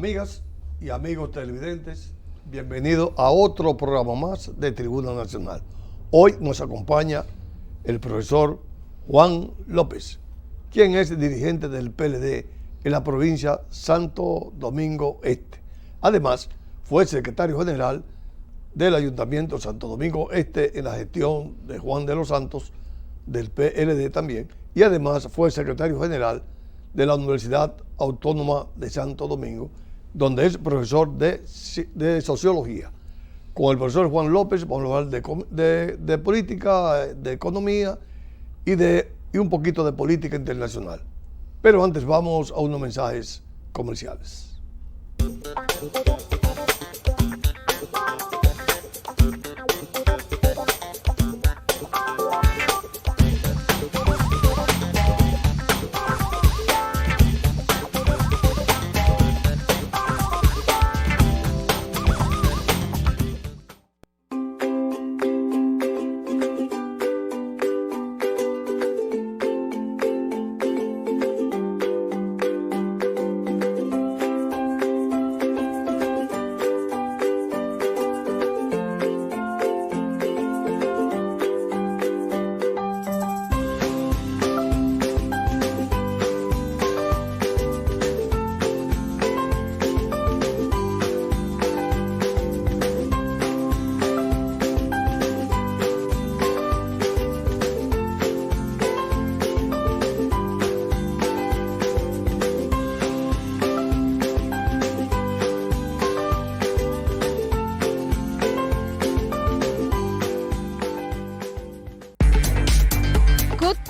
Amigas y amigos televidentes, bienvenidos a otro programa más de Tribuna Nacional. Hoy nos acompaña el profesor Juan López, quien es dirigente del PLD en la provincia Santo Domingo Este. Además, fue secretario general del Ayuntamiento Santo Domingo Este en la gestión de Juan de los Santos, del PLD también, y además fue secretario general de la Universidad Autónoma de Santo Domingo, donde es profesor de sociología. Con el profesor Juan López vamos a hablar de política, de economía y un poquito de política internacional. Pero antes vamos a unos mensajes comerciales.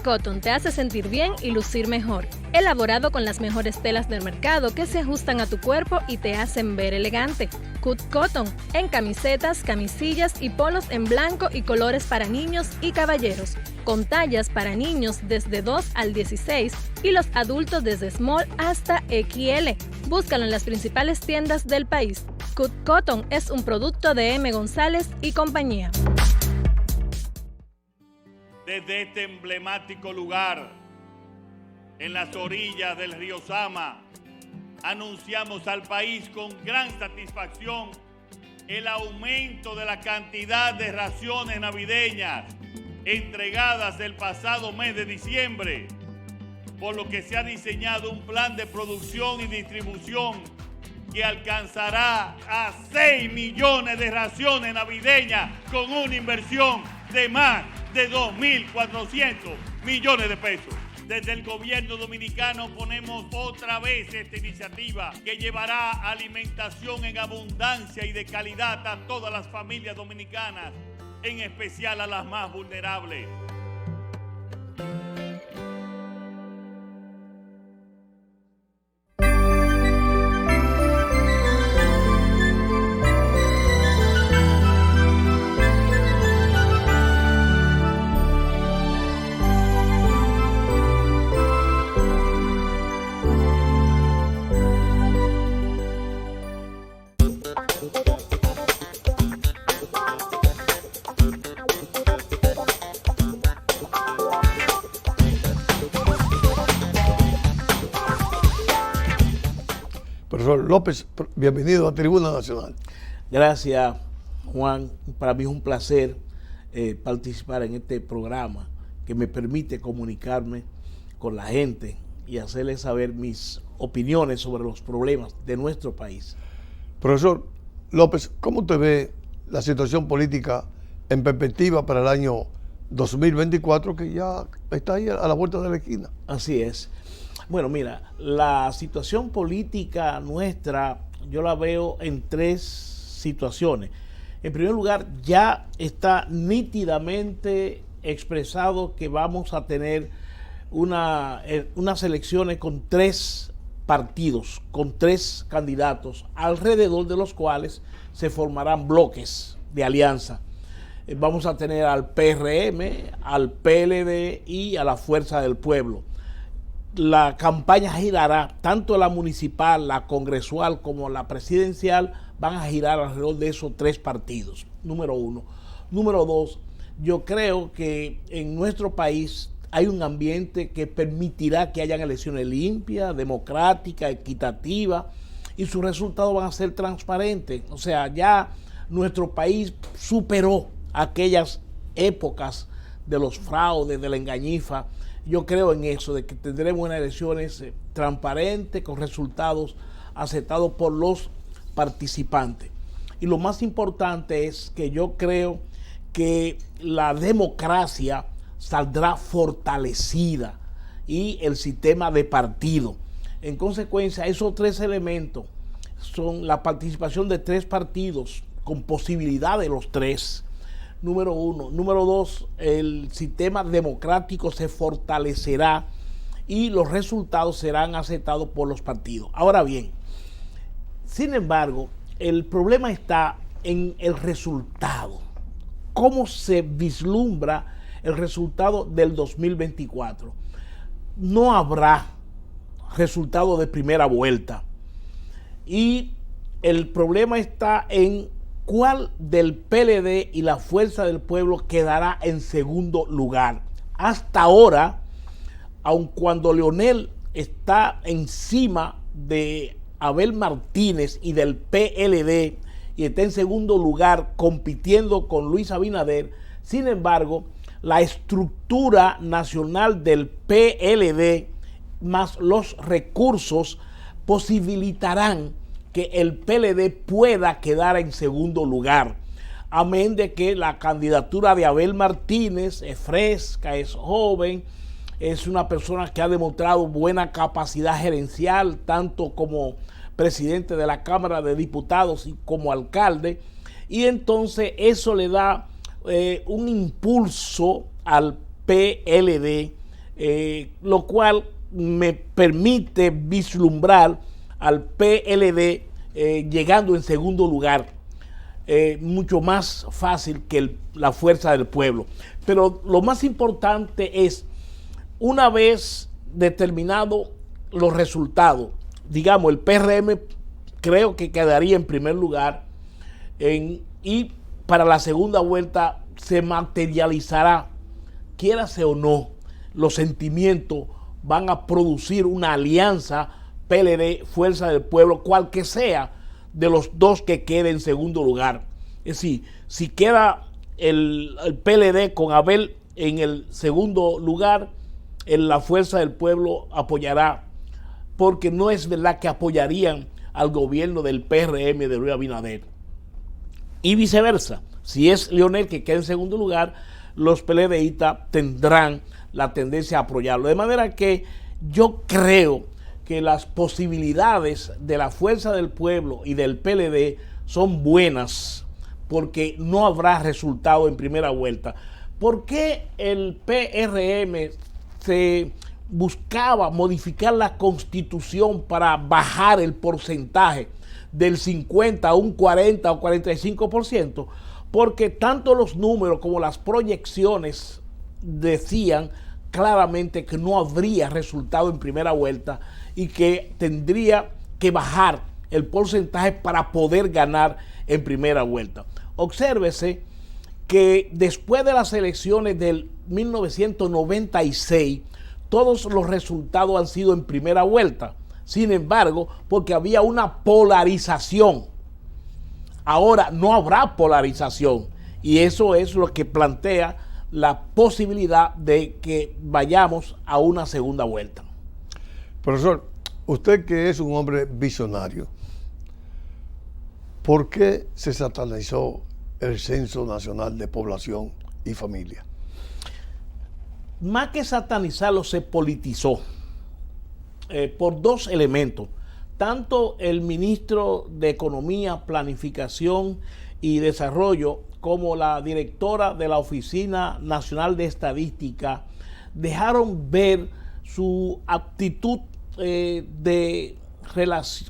Cotton te hace sentir bien y lucir mejor. Elaborado con las mejores telas del mercado que se ajustan a tu cuerpo y te hacen ver elegante. Cut Cotton, en camisetas, camisillas y polos en blanco y colores para niños y caballeros. Con tallas para niños desde 2 al 16 y los adultos desde small hasta XL. Búscalo en las principales tiendas del país. Cut Cotton es un producto de M. González y compañía. Desde este emblemático lugar, en las orillas del río Sama, anunciamos al país con gran satisfacción el aumento de la cantidad de raciones navideñas entregadas el pasado mes de diciembre, por lo que se ha diseñado un plan de producción y distribución que alcanzará a 6 millones de raciones navideñas con una inversión de más de 2.400 millones de pesos. Desde el gobierno dominicano ponemos otra vez esta iniciativa que llevará alimentación en abundancia y de calidad a todas las familias dominicanas, en especial a las más vulnerables. Profesor López, bienvenido a Tribuna Nacional. Gracias, Juan. Para mí es un placer participar en este programa que me permite comunicarme con la gente y hacerles saber mis opiniones sobre los problemas de nuestro país. Profesor López, ¿cómo usted ve la situación política en perspectiva para el año 2024, que ya está ahí a la vuelta de la esquina? Así es. Bueno, mira, la situación política nuestra yo la veo en 3 situaciones. En primer lugar, ya está nítidamente expresado que vamos a tener unas elecciones con 3 partidos, con 3 candidatos, alrededor de los cuales se formarán bloques de alianza. Vamos a tener al PRM, al PLD y a la Fuerza del Pueblo. La campaña girará, tanto la municipal, la congresual como la presidencial, van a girar alrededor de esos 3 partidos, número 1. Número 2, yo creo que en nuestro país hay un ambiente que permitirá que hayan elecciones limpias, democráticas, equitativas, y sus resultados van a ser transparentes. O sea, ya nuestro país superó aquellas épocas de los fraudes, de la engañifa. Yo creo en eso, de que tendremos unas elecciones transparentes, con resultados aceptados por los participantes. Y lo más importante es que yo creo que la democracia saldrá fortalecida y el sistema de partido. En consecuencia, esos tres elementos son la participación de tres partidos con posibilidad de los tres. Número uno. Número dos, el sistema democrático se fortalecerá y los resultados serán aceptados por los partidos. Ahora bien, sin embargo, el problema está en el resultado. ¿Cómo se vislumbra el resultado del 2024? No habrá resultado de primera vuelta. Y el problema está en cuál del PLD y la Fuerza del Pueblo quedará en segundo lugar. Hasta ahora, aun cuando Leonel está encima de Abel Martínez y del PLD y está en segundo lugar compitiendo con Luis Abinader, sin embargo, la estructura nacional del PLD más los recursos posibilitarán que el PLD pueda quedar en segundo lugar. Amén de que la candidatura de Abel Martínez es fresca, es joven, es una persona que ha demostrado buena capacidad gerencial, tanto como presidente de la Cámara de Diputados y como alcalde, y entonces eso le da un impulso al PLD, lo cual me permite vislumbrar al PLD llegando en segundo lugar, mucho más fácil que la Fuerza del Pueblo. Pero lo más importante es, una vez determinados los resultados, digamos, el PRM creo que quedaría en primer lugar y para la segunda vuelta se materializará, quiérase o no, los sentimientos van a producir una alianza PLD, Fuerza del Pueblo, cual que sea de los dos que quede en segundo lugar. Es decir, si queda el PLD con Abel en el segundo lugar, la Fuerza del Pueblo apoyará, porque no es verdad que apoyarían al gobierno del PRM de Luis Abinader. Y viceversa, si es Leonel que queda en segundo lugar, los PLDistas tendrán la tendencia a apoyarlo. De manera que yo creo que las posibilidades de la Fuerza del Pueblo y del PLD son buenas, porque no habrá resultado en primera vuelta. ¿Por qué el PRM se buscaba modificar la Constitución para bajar el porcentaje del 50 a un 40 o 45%? Porque tanto los números como las proyecciones decían claramente que no habría resultado en primera vuelta y que tendría que bajar el porcentaje para poder ganar en primera vuelta. Obsérvese que después de las elecciones del 1996, todos los resultados han sido en primera vuelta. Sin embargo, porque había una polarización. Ahora no habrá polarización. Y eso es lo que plantea la posibilidad de que vayamos a una segunda vuelta. Profesor, usted que es un hombre visionario, ¿por qué se satanizó el Censo Nacional de Población y Familia? Más que satanizarlo, se politizó por dos elementos. Tanto el ministro de Economía, Planificación y Desarrollo como la directora de la Oficina Nacional de Estadística dejaron ver su actitud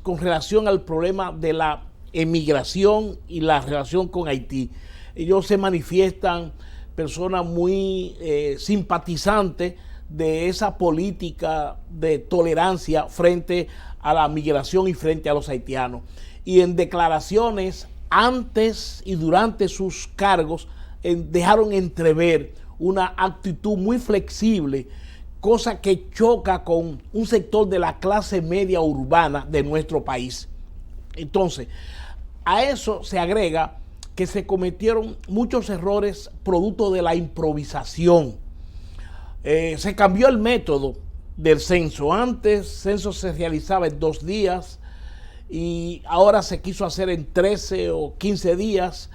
con relación al problema de la emigración y la relación con Haití. Ellos se manifiestan personas muy simpatizantes de esa política de tolerancia frente a la migración y frente a los haitianos. Y en declaraciones antes y durante sus cargos dejaron entrever una actitud muy flexible, cosa que choca con un sector de la clase media urbana de nuestro país. Entonces, a eso se agrega que se cometieron muchos errores producto de la improvisación. Se cambió el método del censo. Antes el censo se realizaba en 2 días y ahora se quiso hacer en 13 o 15 días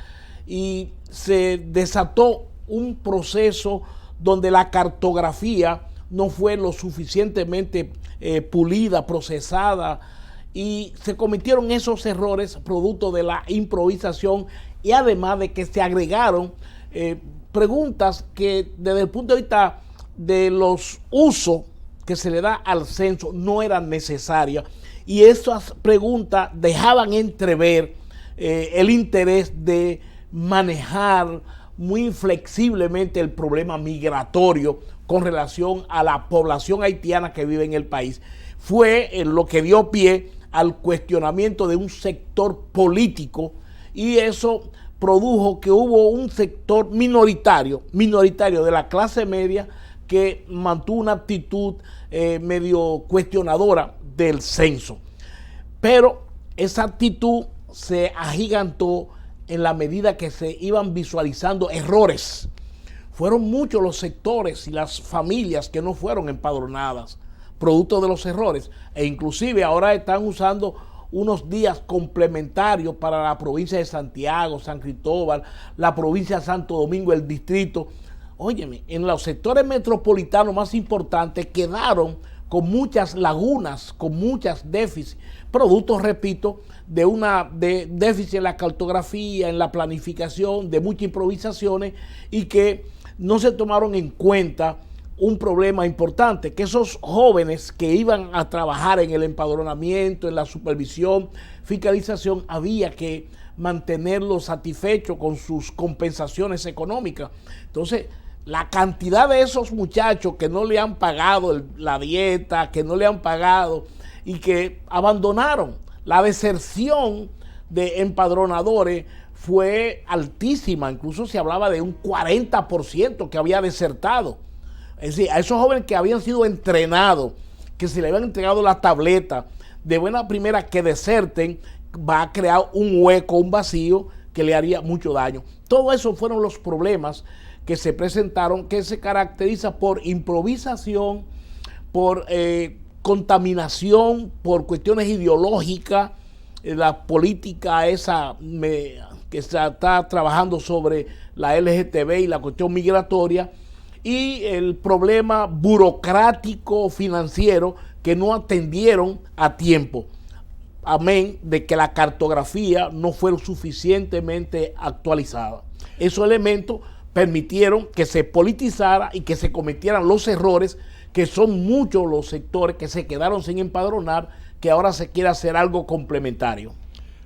y se desató un proceso donde la cartografía no fue lo suficientemente pulida, procesada, y se cometieron esos errores producto de la improvisación, y además de que se agregaron preguntas que desde el punto de vista de los usos que se le da al censo no eran necesarias, y esas preguntas dejaban entrever el interés de manejar muy flexiblemente el problema migratorio con relación a la población haitiana que vive en el país. Fue lo que dio pie al cuestionamiento de un sector político, y eso produjo que hubo un sector minoritario de la clase media que mantuvo una actitud medio cuestionadora del censo. Pero esa actitud se agigantó en la medida que se iban visualizando errores. Fueron muchos los sectores y las familias que no fueron empadronadas, producto de los errores, e inclusive ahora están usando unos días complementarios para la provincia de Santiago, San Cristóbal, la provincia de Santo Domingo, el distrito. Óyeme, en los sectores metropolitanos más importantes quedaron con muchas lagunas, con muchas déficits, producto, repito, de déficit en la cartografía, en la planificación, de muchas improvisaciones, y que no se tomaron en cuenta un problema importante, que esos jóvenes que iban a trabajar en el empadronamiento, en la supervisión, fiscalización, había que mantenerlos satisfechos con sus compensaciones económicas. Entonces, la cantidad de esos muchachos que no le han pagado la dieta, que no le han pagado y que abandonaron, la deserción de empadronadores fue altísima. Incluso se hablaba de un 40% que había desertado. Es decir, a esos jóvenes que habían sido entrenados, que se le habían entregado la tableta, de buena primera que deserten, va a crear un hueco, un vacío que le haría mucho daño. Todo eso fueron los problemas que se presentaron, que se caracteriza por improvisación, por contaminación, por cuestiones ideológicas, la política esa que se está trabajando sobre la LGTB y la cuestión migratoria, y el problema burocrático financiero que no atendieron a tiempo, amén de que la cartografía no fue suficientemente actualizada. Esos elementos permitieron que se politizara y que se cometieran los errores, que son muchos los sectores que se quedaron sin empadronar, que ahora se quiere hacer algo complementario.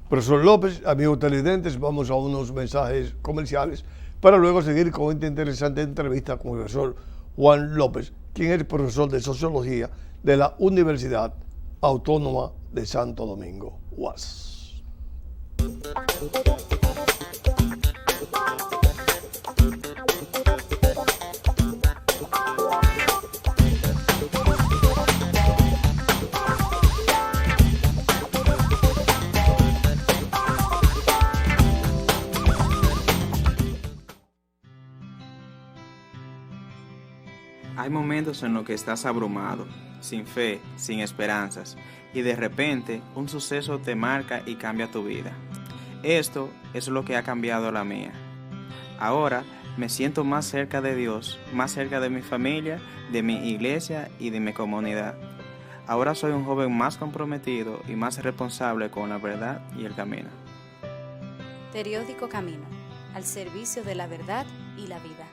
Profesor López, amigos televidentes, vamos a unos mensajes comerciales para luego seguir con esta interesante entrevista con el profesor Juan López, quien es profesor de Sociología de la Universidad Autónoma de Santo Domingo, UAS. Hay momentos en los que estás abrumado, sin fe, sin esperanzas, y de repente un suceso te marca y cambia tu vida. Esto es lo que ha cambiado la mía. Ahora me siento más cerca de Dios, más cerca de mi familia, de mi iglesia y de mi comunidad. Ahora soy un joven más comprometido y más responsable con la verdad y el camino. Periódico Camino, al servicio de la verdad y la vida.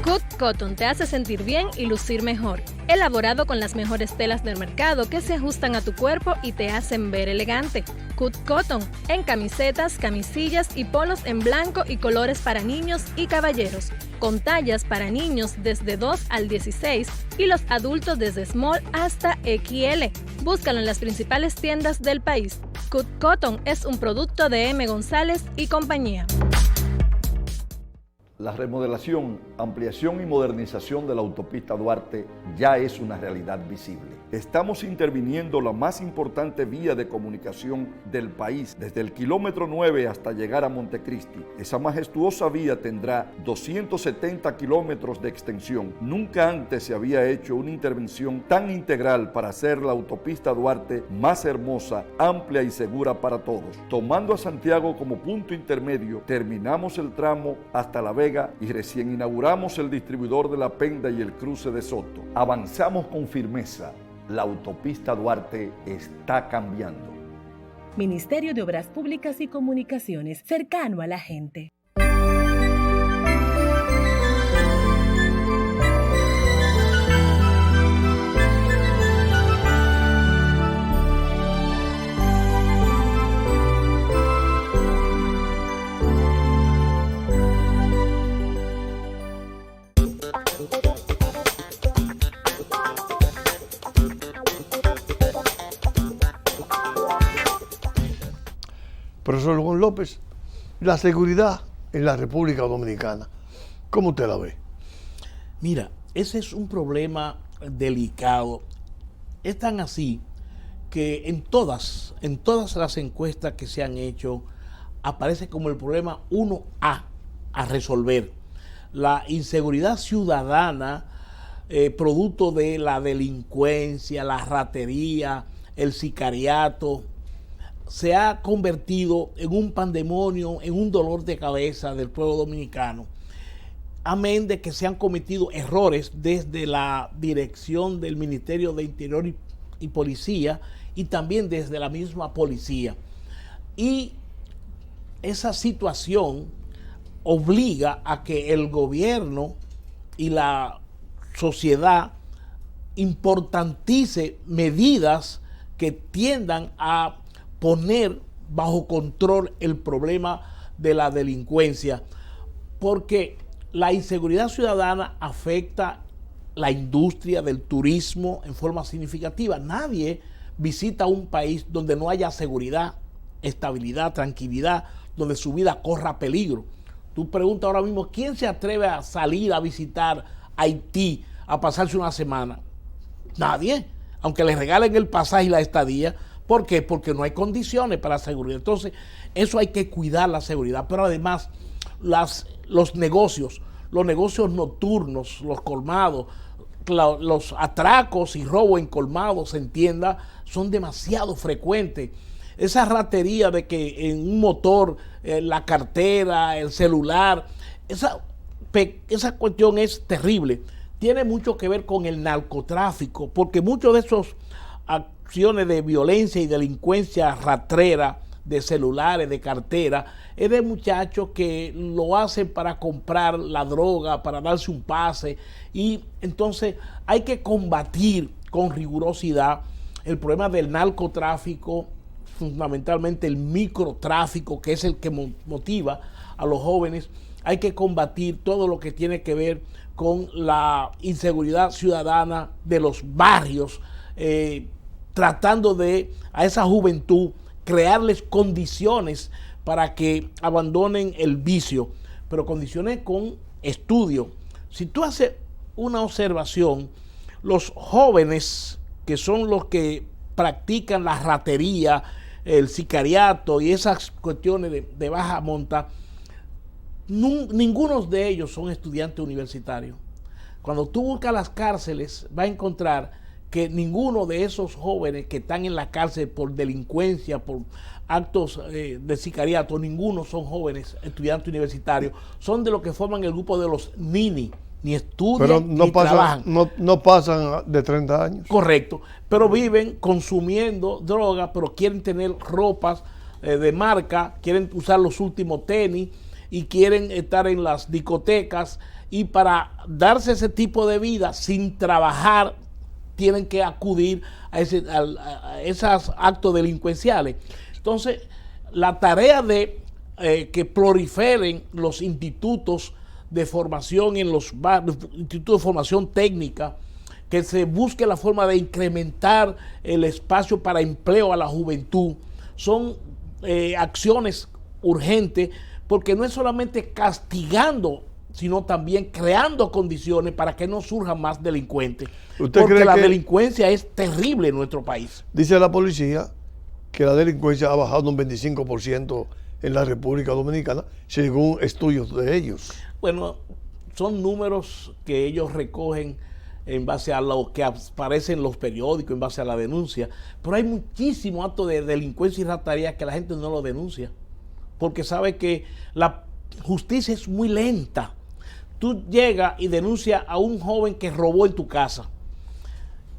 Cut Cotton te hace sentir bien y lucir mejor. Elaborado con las mejores telas del mercado que se ajustan a tu cuerpo y te hacen ver elegante. Cut Cotton en camisetas, camisillas y polos en blanco y colores para niños y caballeros. Con tallas para niños desde 2 al 16 y los adultos desde small hasta XL. Búscalo en las principales tiendas del país. Cut Cotton es un producto de M. González y compañía. La remodelación, ampliación y modernización de la autopista Duarte ya es una realidad visible. Estamos interviniendo la más importante vía de comunicación del país, desde el kilómetro 9 hasta llegar a Montecristi. Esa majestuosa vía tendrá 270 kilómetros de extensión. Nunca antes se había hecho una intervención tan integral para hacer la autopista Duarte más hermosa, amplia y segura para todos. Tomando a Santiago como punto intermedio, terminamos el tramo hasta La Vega y recién inauguramos el distribuidor de La Penda y el cruce de Soto. Avanzamos con firmeza. La autopista Duarte está cambiando. Ministerio de Obras Públicas y Comunicaciones, cercano a la gente. Profesor Juan López, la seguridad en la República Dominicana, ¿cómo usted la ve? Mira, ese es un problema delicado. Es tan así que en todas las encuestas que se han hecho aparece como el problema 1A a resolver. La inseguridad ciudadana, producto de la delincuencia, la ratería, el sicariato, se ha convertido en un pandemonio, en un dolor de cabeza del pueblo dominicano. Amén de que se han cometido errores desde la dirección del Ministerio de Interior y Policía y también desde la misma policía. Y esa situación obliga a que el gobierno y la sociedad importantice medidas que tiendan a poner bajo control el problema de la delincuencia, porque la inseguridad ciudadana afecta la industria del turismo en forma significativa. Nadie visita un país donde no haya seguridad, estabilidad, tranquilidad, donde su vida corra peligro. Tú preguntas ahora mismo, ¿quién se atreve a salir a visitar Haití, a pasarse una semana? Nadie, aunque le regalen el pasaje y la estadía. ¿Por qué? Porque no hay condiciones para la seguridad. Entonces, eso hay que cuidar la seguridad. Pero además, los negocios nocturnos, los colmados, los atracos y robos en colmados, en tiendas, son demasiado frecuentes. Esa ratería de que en un motor, la cartera, el celular, esa cuestión es terrible. Tiene mucho que ver con el narcotráfico, porque muchos de esos acciones de violencia y delincuencia rastrera, de celulares, de cartera, es de muchachos que lo hacen para comprar la droga, para darse un pase, y entonces hay que combatir con rigurosidad el problema del narcotráfico, fundamentalmente el microtráfico, que es el que motiva a los jóvenes. Hay que combatir todo lo que tiene que ver con la inseguridad ciudadana de los barrios, tratando de a esa juventud crearles condiciones para que abandonen el vicio, pero condiciones con estudio. Si tú haces una observación, los jóvenes que son los que practican la ratería, el sicariato y esas cuestiones de baja monta, ninguno de ellos son estudiantes universitarios. Cuando tú buscas las cárceles, vas a encontrar que ninguno de esos jóvenes que están en la cárcel por delincuencia, por actos de sicariato, ninguno son jóvenes estudiantes universitarios, son de los que forman el grupo de los NINI, ni estudian pero no ni pasan, trabajan. No pasan de 30 años. Correcto, pero viven consumiendo droga, pero quieren tener ropas de marca, quieren usar los últimos tenis y quieren estar en las discotecas, y para darse ese tipo de vida sin trabajar tienen que acudir a esos actos delincuenciales. Entonces, la tarea de que proliferen los institutos de formación en los barrios, institutos de formación técnica, que se busque la forma de incrementar el espacio para empleo a la juventud, son acciones urgentes, porque no es solamente castigando sino también creando condiciones para que no surjan más delincuentes. ¿Usted Porque cree la que delincuencia es terrible en nuestro país. dice la policía que la delincuencia ha bajado un 25% en la República Dominicana, según estudios de ellos? Bueno, son números que ellos recogen en base a lo que aparece en los periódicos, en base a la denuncia. Pero hay muchísimos actos de delincuencia y ratería que la gente no lo denuncia, porque sabe que la justicia es muy lenta. Tú llegas y denuncias a un joven que robó en tu casa,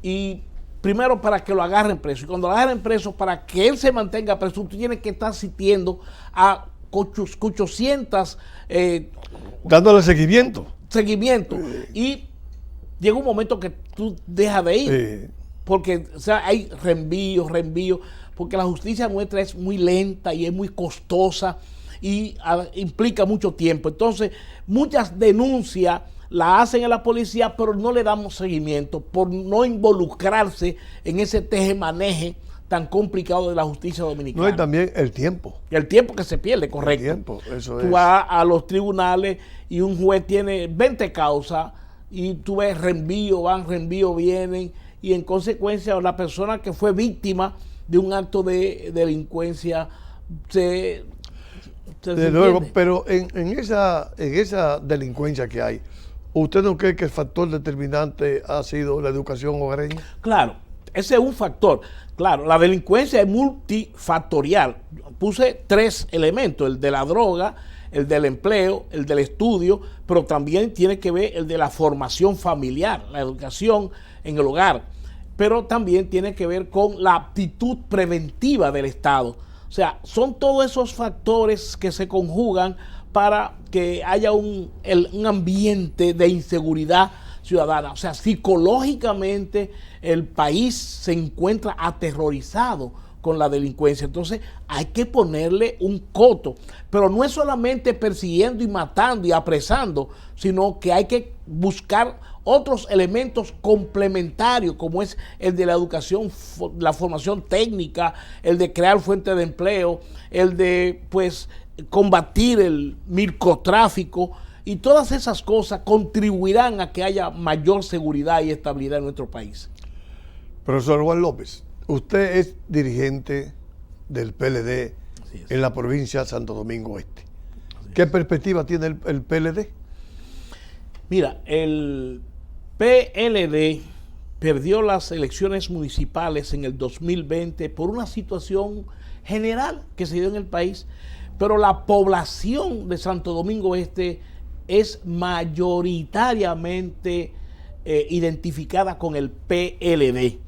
y primero para que lo agarren preso, y cuando lo agarren preso, para que él se mantenga preso, tú tienes que estar asistiendo a 800 dándole seguimiento. Y llega un momento que tú dejas de ir, porque o sea, hay reenvíos, porque la justicia nuestra es muy lenta y es muy costosa y implica mucho tiempo. Entonces, muchas denuncias las hacen a la policía, pero no le damos seguimiento por no involucrarse en ese tejemaneje tan complicado de la justicia dominicana. No, y también el tiempo. El tiempo que se pierde, correcto. El tiempo, eso tú es. vas a los tribunales y un juez tiene 20 causas y tú ves reenvío, van, reenvío, vienen, y en consecuencia la persona que fue víctima de un acto de delincuencia se de luego, pero en esa delincuencia que hay, ¿usted no cree que el factor determinante ha sido la educación hogareña? Claro, ese es un factor. Claro, la delincuencia es multifactorial. Puse 3 elementos: el de la droga, el del empleo, el del estudio, pero también tiene que ver el de la formación familiar, la educación en el hogar, pero también tiene que ver con la aptitud preventiva del Estado. O sea, son todos esos factores que se conjugan para que haya un ambiente de inseguridad ciudadana. O sea, psicológicamente el país se encuentra aterrorizado con la delincuencia. Entonces hay que ponerle un coto, pero no es solamente persiguiendo y matando y apresando, sino que hay que buscar otros elementos complementarios, como es el de la educación, la formación técnica, el de crear fuentes de empleo, el de combatir el microtráfico, y todas esas cosas contribuirán a que haya mayor seguridad y estabilidad en nuestro país. Profesor Juan López, usted es dirigente del PLD en la provincia de Santo Domingo Este. ¿Qué perspectiva tiene el PLD? Mira, el PLD perdió las elecciones municipales en el 2020 por una situación general que se dio en el país, pero la población de Santo Domingo Este es mayoritariamente identificada con el PLD.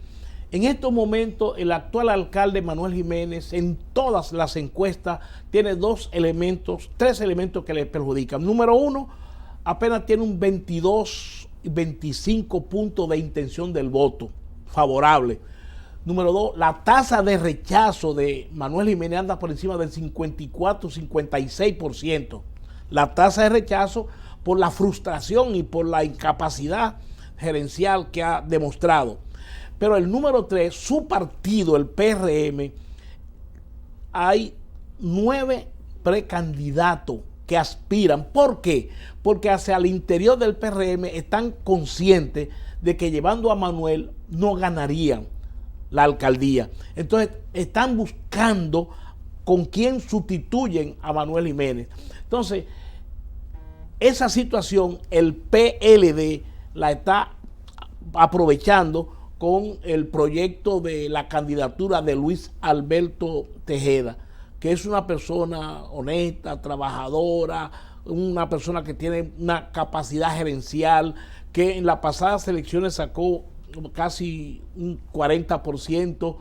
En estos momentos, el actual alcalde Manuel Jiménez, en todas las encuestas, tiene 3 elementos que le perjudican. Número 1, apenas tiene un 25 puntos de intención del voto favorable. Número 2, la tasa de rechazo de Manuel Jiménez anda por encima del 54-56%. La tasa de rechazo por la frustración y por la incapacidad gerencial que ha demostrado. Pero el número 3, su partido, el PRM, hay 9 precandidatos que aspiran. ¿Por qué? Porque hacia el interior del PRM están conscientes de que llevando a Manuel no ganarían la alcaldía. Entonces están buscando con quién sustituyen a Manuel Jiménez. Entonces, esa situación el PLD la está aprovechando con el proyecto de la candidatura de Luis Alberto Tejeda, que es una persona honesta, trabajadora, una persona que tiene una capacidad gerencial, que en las pasadas elecciones sacó casi un 40%,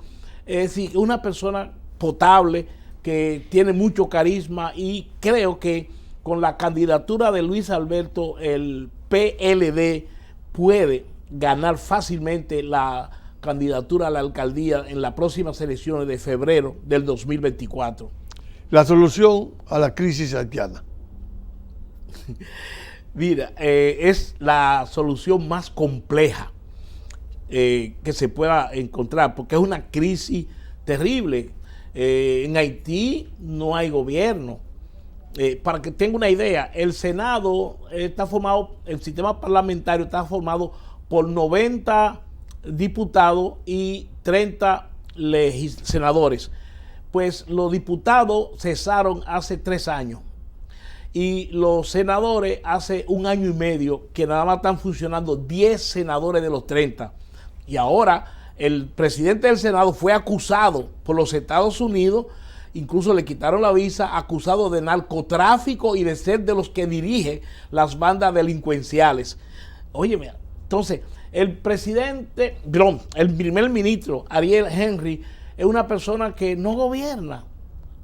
es decir, una persona potable que tiene mucho carisma, y creo que con la candidatura de Luis Alberto el PLD puede ganar fácilmente la candidatura a la alcaldía en las próximas elecciones de febrero del 2024. La solución a la crisis haitiana. Mira, es la solución más compleja que se pueda encontrar, porque es una crisis terrible. En Haití no hay gobierno. para que tenga una idea, el Senado está formado, el sistema parlamentario está formado por 90 diputados y 30 senadores. Pues los diputados cesaron hace 3 años y los senadores hace 1 año y medio, que nada más están funcionando 10 senadores de los 30. Y ahora el presidente del Senado fue acusado por los Estados Unidos, incluso le quitaron la visa, acusado de narcotráfico y de ser de los que dirige las bandas delincuenciales. Óyeme, entonces, el primer ministro, Ariel Henry, es una persona que no gobierna.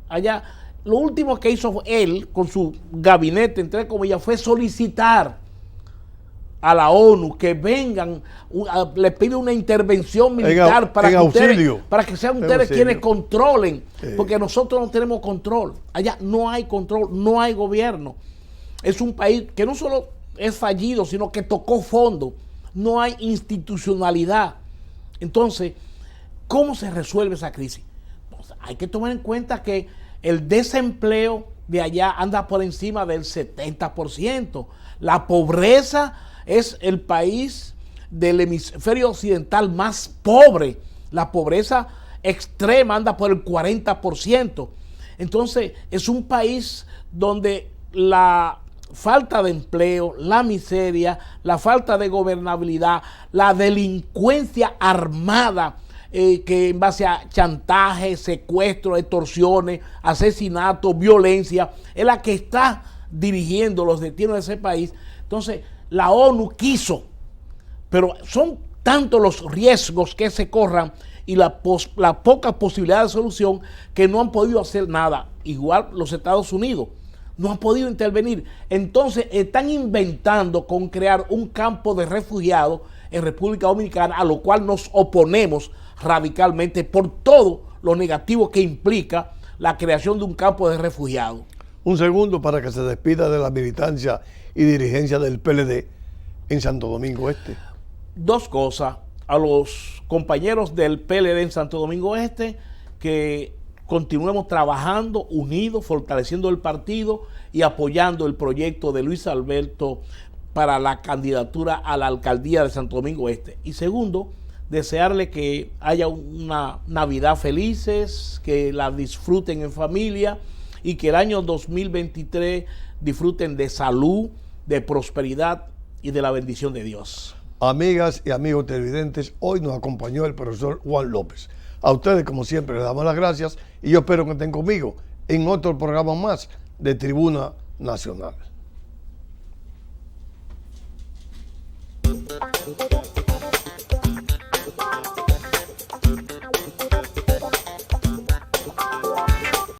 Allá, lo último que hizo él con su gabinete, entre comillas, fue solicitar a la ONU que vengan, le pide una intervención militar para que sean ustedes quienes controlen, porque nosotros no tenemos control. Allá no hay control, no hay gobierno. Es un país que no solo es fallido, sino que tocó fondo. No hay institucionalidad. Entonces, ¿cómo se resuelve esa crisis? Pues hay que tomar en cuenta que el desempleo de allá anda por encima del 70%. La pobreza es el país del hemisferio occidental más pobre. La pobreza extrema anda por el 40%. Entonces, es un país donde la falta de empleo, la miseria, la falta de gobernabilidad, la delincuencia armada, que en base a chantaje, secuestro, extorsiones, asesinatos, violencia, es la que está dirigiendo los destinos de ese país. Entonces, la ONU quiso, pero son tantos los riesgos que se corran y la poca posibilidad de solución que no han podido hacer nada. Igual los Estados Unidos no han podido intervenir. Entonces están inventando con crear un campo de refugiados en República Dominicana, a lo cual nos oponemos radicalmente por todo lo negativo que implica la creación de un campo de refugiados. Un segundo para que se despida de la militancia y dirigencia del PLD en Santo Domingo Este. 2 cosas. A los compañeros del PLD en Santo Domingo Este, que continuemos trabajando unidos, fortaleciendo el partido y apoyando el proyecto de Luis Alberto para la candidatura a la alcaldía de Santo Domingo Este. Y segundo, desearle que haya una Navidad felices, que la disfruten en familia y que el año 2023 disfruten de salud, de prosperidad y de la bendición de Dios. Amigas y amigos televidentes, hoy nos acompañó el profesor Juan López. A ustedes, como siempre, les damos las gracias y yo espero que estén conmigo en otro programa más de Tribuna Nacional.